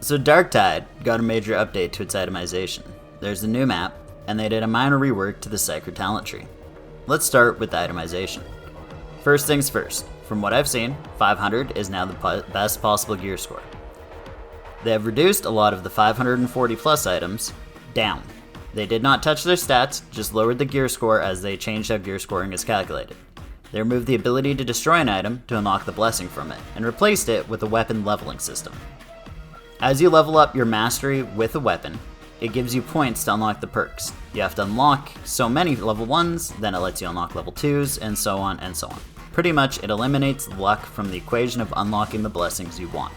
So Darktide got a major update to its itemization. There's a new map, and they did a minor rework to the Psyker talent tree. Let's start with the itemization. First things first, from what I've seen, 500 is now the best possible gear score. They have reduced a lot of the 540 plus items down. They did not touch their stats, just lowered the gear score as they changed how gear scoring is calculated. They removed the ability to destroy an item to unlock the blessing from it, and replaced it with a weapon leveling system. As you level up your mastery with a weapon, it gives you points to unlock the perks. You have to unlock so many level 1s, then it lets you unlock level 2s, and so on and so on. Pretty much, it eliminates luck from the equation of unlocking the blessings you want.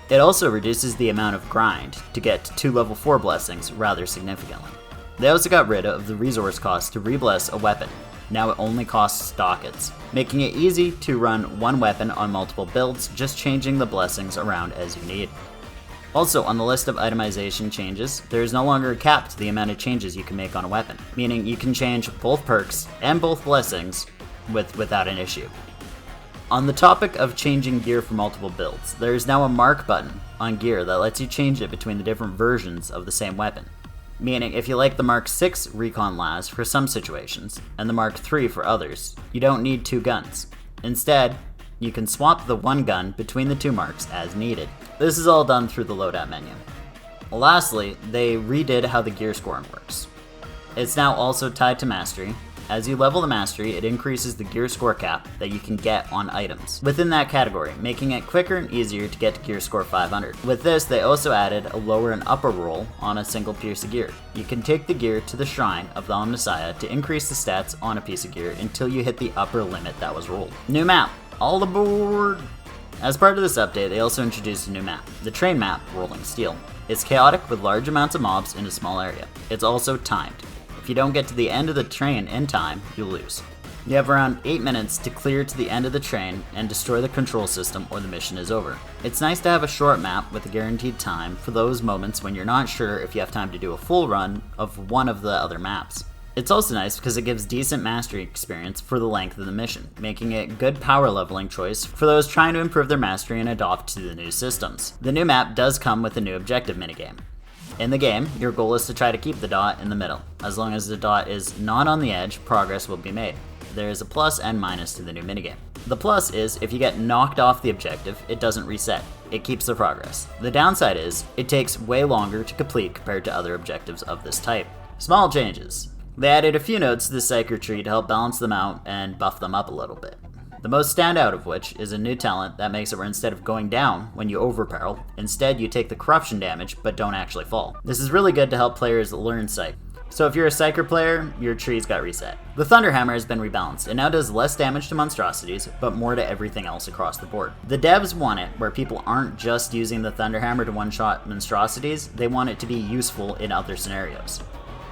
It also reduces the amount of grind to get to 2 level 4 blessings rather significantly. They also got rid of the resource cost to rebless a weapon. Now it only costs dockets, making it easy to run one weapon on multiple builds, just changing the blessings around as you need. Also, on the list of itemization changes, there is no longer a cap to the amount of changes you can make on a weapon, meaning you can change both perks and both blessings without an issue. On the topic of changing gear for multiple builds, there is now a mark button on gear that lets you change it between the different versions of the same weapon. Meaning, if you like the Mark 6 Recon Las for some situations, and the Mark 3 for others, you don't need 2 guns. Instead, you can swap the one gun between the 2 marks as needed. This is all done through the loadout menu. Lastly, they redid how the gear scoring works. It's now also tied to mastery. As you level the mastery, it increases the gear score cap that you can get on items within that category, making it quicker and easier to get to gear score 500. With this, they also added a lower and upper roll on a single piece of gear. You can take the gear to the shrine of the Omnissiah to increase the stats on a piece of gear until you hit the upper limit that was rolled. New map, all aboard! As part of this update, they also introduced a new map, the train map, Rolling Steel. It's chaotic with large amounts of mobs in a small area. It's also timed. If you don't get to the end of the train in time, you'll lose. You have around 8 minutes to clear to the end of the train and destroy the control system or the mission is over. It's nice to have a short map with a guaranteed time for those moments when you're not sure if you have time to do a full run of one of the other maps. It's also nice because it gives decent mastery experience for the length of the mission, making it a good power leveling choice for those trying to improve their mastery and adopt to the new systems. The new map does come with a new objective minigame. In the game, your goal is to try to keep the dot in the middle. As long as the dot is not on the edge, progress will be made. There is a plus and minus to the new minigame. The plus is, if you get knocked off the objective, it doesn't reset. It keeps the progress. The downside is, it takes way longer to complete compared to other objectives of this type. Small changes. They added a few nodes to the Psyker tree to help balance them out and buff them up a little bit. The most standout of which is a new talent that makes it where instead of going down when you overperil, instead you take the corruption damage but don't actually fall. This is really good to help players learn Psych. So if you're a Psyker player, your trees got reset. The Thunder Hammer has been rebalanced. It now does less damage to monstrosities, but more to everything else across the board. The devs want it where people aren't just using the Thunder Hammer to one-shot monstrosities, they want it to be useful in other scenarios.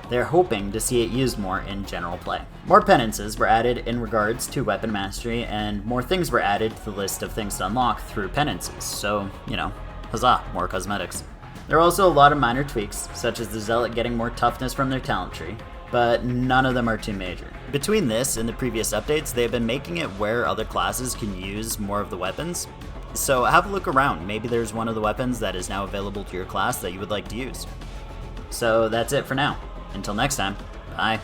They're hoping to see it used more in general play. More penances were added in regards to weapon mastery, and more things were added to the list of things to unlock through penances, so, huzzah, more cosmetics. There are also a lot of minor tweaks, such as the Zealot getting more toughness from their talent tree, but none of them are too major. Between this and the previous updates, they've been making it where other classes can use more of the weapons, so have a look around. Maybe there's one of the weapons that is now available to your class that you would like to use. So that's it for now. Until next time, bye.